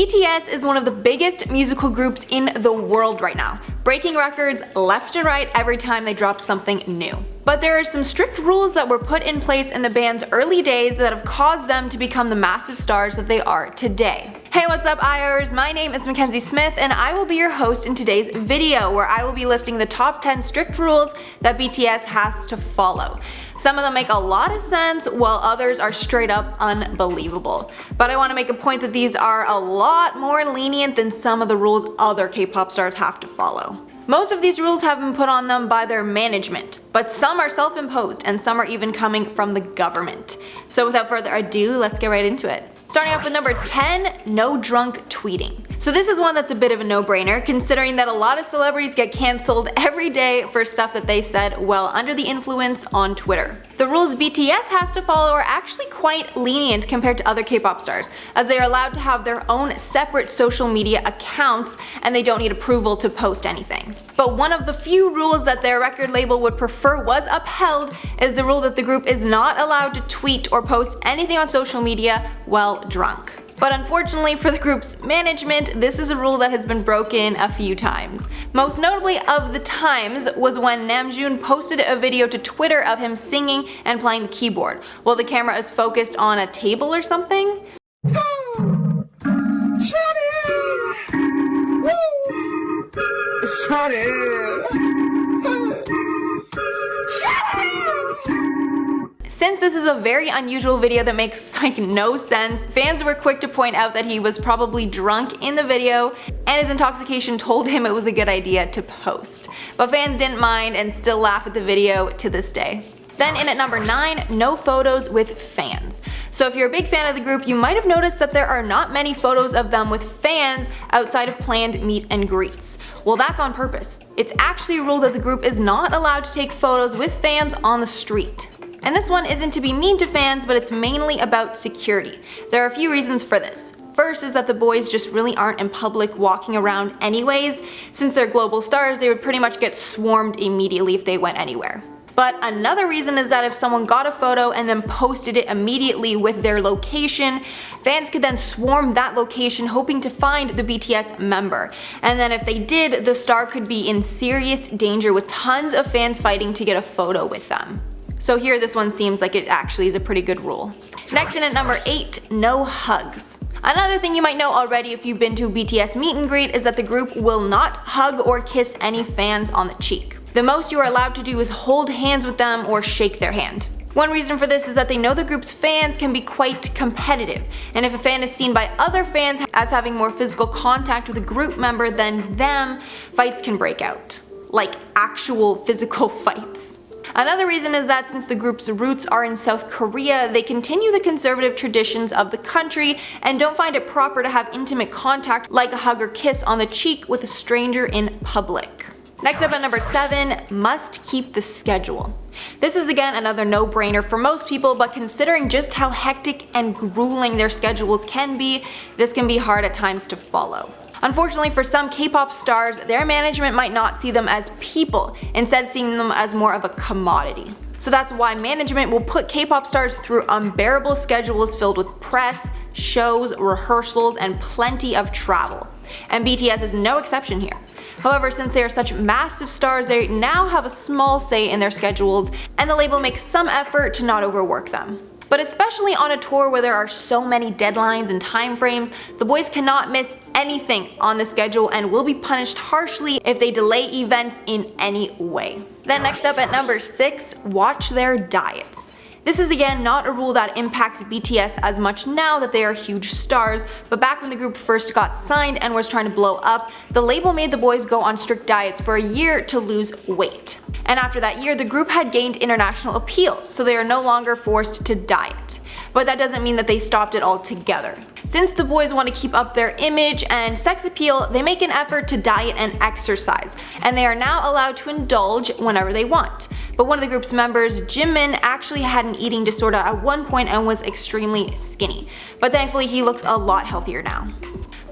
BTS is one of the biggest musical groups in the world right now, breaking records left and right every time they drop something new. But there are some strict rules that were put in place in the band's early days that have caused them to become the massive stars that they are today. Hey, what's up IOers? My name is Mackenzie Smith and I will be your host in today's video where I will be listing the top 10 strict rules that BTS has to follow. Some of them make a lot of sense while others are straight up unbelievable. But I want to make a point that these are a lot more lenient than some of the rules other K-pop stars have to follow. Most of these rules have been put on them by their management, but some are self-imposed and some are even coming from the government. So without further ado, let's get right into it. Starting off with number 10, no drunk tweeting. So this is one that's a bit of a no-brainer, considering that a lot of celebrities get cancelled every day for stuff that they said while under the influence on Twitter. The rules BTS has to follow are actually quite lenient compared to other K-pop stars, as they are allowed to have their own separate social media accounts and they don't need approval to post anything. But one of the few rules that their record label would prefer was upheld is the rule that the group is not allowed to tweet or post anything on social media while drunk. But unfortunately for the group's management, this is a rule that has been broken a few times. Most notably of the times was when Namjoon posted a video to Twitter of him singing and playing the keyboard, while the camera is focused on a table or something. Since this is a very unusual video that makes no sense, fans were quick to point out that he was probably drunk in the video and his intoxication told him it was a good idea to post. But fans didn't mind and still laugh at the video to this day. Then in at number 9, no photos with fans. So if you're a big fan of the group, you might have noticed that there are not many photos of them with fans outside of planned meet and greets. Well, that's on purpose. It's actually a rule that the group is not allowed to take photos with fans on the street. And this one isn't to be mean to fans, but it's mainly about security. There are a few reasons for this. First is that the boys just really aren't in public walking around anyways. Since they're global stars, they would pretty much get swarmed immediately if they went anywhere. But another reason is that if someone got a photo and then posted it immediately with their location, fans could then swarm that location hoping to find the BTS member. And then if they did, the star could be in serious danger with tons of fans fighting to get a photo with them. So here this one seems like it actually is a pretty good rule. Next in at number 8, no hugs. Another thing you might know already if you've been to a BTS meet and greet is that the group will not hug or kiss any fans on the cheek. The most you are allowed to do is hold hands with them or shake their hand. One reason for this is that they know the group's fans can be quite competitive, and if a fan is seen by other fans as having more physical contact with a group member than them, fights can break out. Like actual physical fights. Another reason is that since the group's roots are in South Korea, they continue the conservative traditions of the country and don't find it proper to have intimate contact like a hug or kiss on the cheek with a stranger in public. Next up at number 7, must keep the schedule. This is again another no-brainer for most people, but considering just how hectic and grueling their schedules can be, this can be hard at times to follow. Unfortunately for some K-pop stars, their management might not see them as people, instead seeing them as more of a commodity. So that's why management will put K-pop stars through unbearable schedules filled with press, shows, rehearsals, and plenty of travel. And BTS is no exception here. However, since they are such massive stars, they now have a small say in their schedules, and the label makes some effort to not overwork them. But especially on a tour where there are so many deadlines and time frames, the boys cannot miss anything on the schedule and will be punished harshly if they delay events in any way. Then next up at number 6, watch their diets. This is again not a rule that impacts BTS as much now that they are huge stars, but back when the group first got signed and was trying to blow up, the label made the boys go on strict diets for a year to lose weight. And after that year, the group had gained international appeal, so they are no longer forced to diet. But that doesn't mean that they stopped it altogether. Since the boys want to keep up their image and sex appeal, they make an effort to diet and exercise, and they are now allowed to indulge whenever they want. But one of the group's members, Jimin, actually had an eating disorder at one point and was extremely skinny, but thankfully he looks a lot healthier now.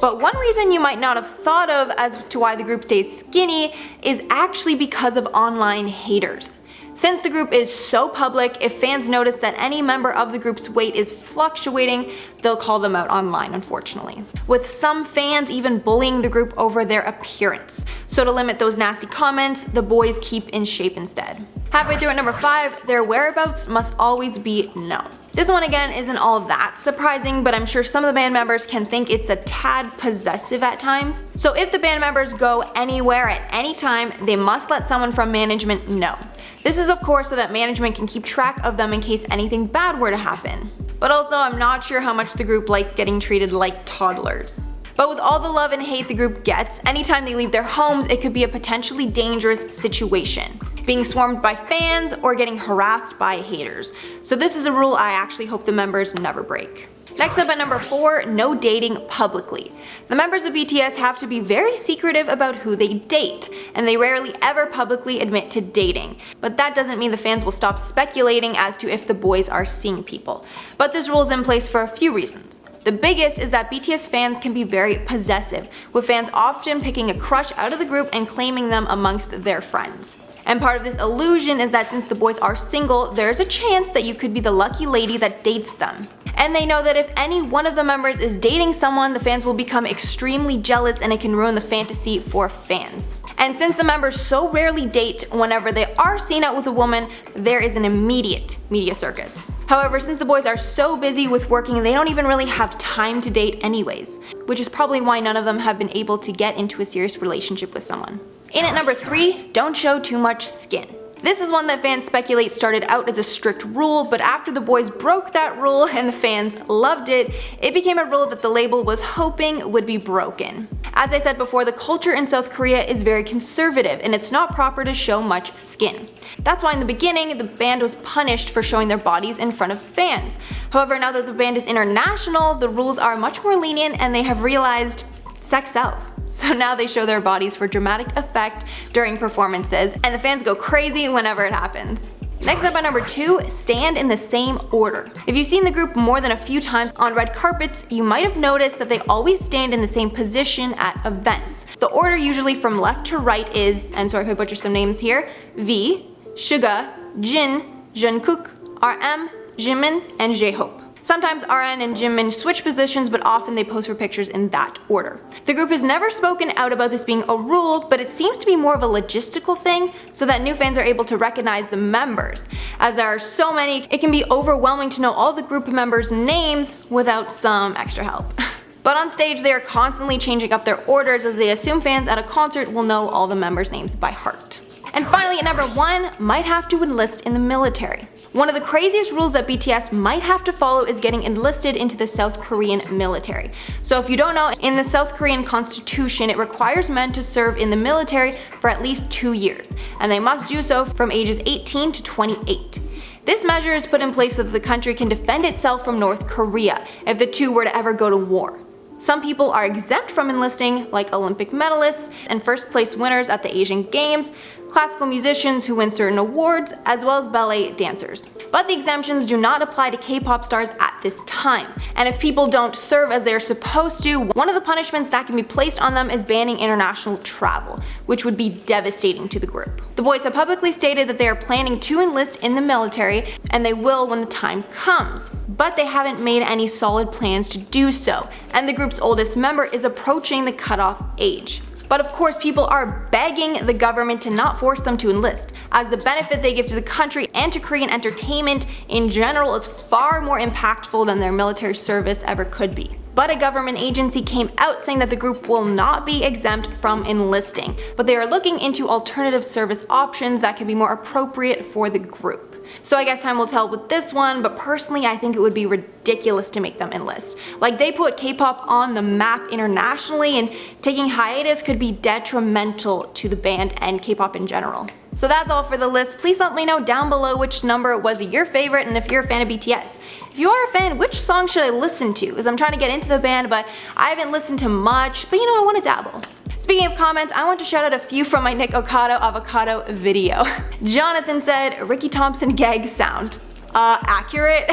But one reason you might not have thought of as to why the group stays skinny is actually because of online haters. Since the group is so public, if fans notice that any member of the group's weight is fluctuating, they'll call them out online, unfortunately. With some fans even bullying the group over their appearance. So to limit those nasty comments, the boys keep in shape instead. Halfway through at number 5, their whereabouts must always be known. This one again isn't all that surprising, but I'm sure some of the band members can think it's a tad possessive at times. So if the band members go anywhere at any time, they must let someone from management know. This is of course so that management can keep track of them in case anything bad were to happen. But also I'm not sure how much the group likes getting treated like toddlers. But with all the love and hate the group gets, anytime they leave their homes it could be a potentially dangerous situation. Being swarmed by fans or getting harassed by haters. So this is a rule I actually hope the members never break. Next up at number 4, no dating publicly. The members of BTS have to be very secretive about who they date, and they rarely ever publicly admit to dating. But that doesn't mean the fans will stop speculating as to if the boys are seeing people. But this rule is in place for a few reasons. The biggest is that BTS fans can be very possessive, with fans often picking a crush out of the group and claiming them amongst their friends. And part of this illusion is that since the boys are single, there's a chance that you could be the lucky lady that dates them. And they know that if any one of the members is dating someone, the fans will become extremely jealous and it can ruin the fantasy for fans. And since the members so rarely date, whenever they are seen out with a woman, there is an immediate media circus. However, since the boys are so busy with working, they don't even really have time to date anyways, which is probably why none of them have been able to get into a serious relationship with someone. In at number 3, don't show too much skin. This is one that fans speculate started out as a strict rule, but after the boys broke that rule and the fans loved it, it became a rule that the label was hoping would be broken. As I said before, the culture in South Korea is very conservative and it's not proper to show much skin. That's why in the beginning, the band was punished for showing their bodies in front of fans. However, now that the band is international, the rules are much more lenient and they have realized sex sells. So now they show their bodies for dramatic effect during performances, and the fans go crazy whenever it happens. Next up at number 2, stand in the same order. If you've seen the group more than a few times on red carpets, you might have noticed that they always stand in the same position at events. The order usually from left to right is, and sorry if I butcher some names here, V, Suga, Jin, Jungkook, RM, Jimin, and J-Hope. Sometimes RN and Jimin switch positions, but often they pose for pictures in that order. The group has never spoken out about this being a rule, but it seems to be more of a logistical thing so that new fans are able to recognize the members. As there are so many, it can be overwhelming to know all the group members' names without some extra help. But on stage they are constantly changing up their orders as they assume fans at a concert will know all the members' names by heart. And finally at number 1, might have to enlist in the military. One of the craziest rules that BTS might have to follow is getting enlisted into the South Korean military. So if you don't know, in the South Korean constitution it requires men to serve in the military for at least 2 years, and they must do so from ages 18 to 28. This measure is put in place so that the country can defend itself from North Korea if the two were to ever go to war. Some people are exempt from enlisting, like Olympic medalists and first place winners at the Asian Games, classical musicians who win certain awards, as well as ballet dancers. But the exemptions do not apply to K-pop stars at this time. And if people don't serve as they are supposed to, one of the punishments that can be placed on them is banning international travel, which would be devastating to the group. The boys have publicly stated that they are planning to enlist in the military, and they will when the time comes. But they haven't made any solid plans to do so, and the group's oldest member is approaching the cutoff age. But of course people are begging the government to not force them to enlist, as the benefit they give to the country and to Korean entertainment in general is far more impactful than their military service ever could be. But a government agency came out saying that the group will not be exempt from enlisting, but they are looking into alternative service options that can be more appropriate for the group. So I guess time will tell with this one, but personally I think it would be ridiculous to make them enlist. Like, they put K-pop on the map internationally, and taking hiatus could be detrimental to the band and K-pop in general. So that's all for the list. Please let me know down below which number was your favorite and if you're a fan of BTS. If you are a fan, which song should I listen to? Because I'm trying to get into the band, but I haven't listened to much, but you know, I want to dabble. Speaking of comments, I want to shout out a few from my Nick Okado avocado video. Jonathan said, Ricky Thompson gag sound. Accurate.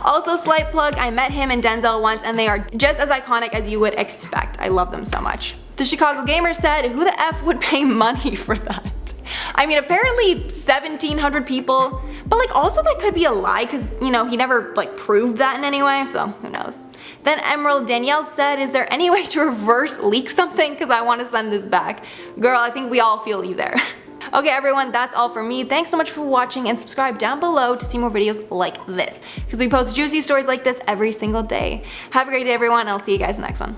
Also, slight plug, I met him and Denzel once and they are just as iconic as you would expect. I love them so much. The Chicago Gamer said, who the F would pay money for that? I mean, apparently 1,700 people, but like also that could be a lie because, you know, he never like proved that in any way, so who knows. Then Emerald Danielle said, is there any way to reverse leak something because I want to send this back? Girl, I think we all feel you there. Okay everyone, that's all for me. Thanks so much for watching and subscribe down below to see more videos like this because we post juicy stories like this every single day. Have a great day everyone, and I'll see you guys in the next one.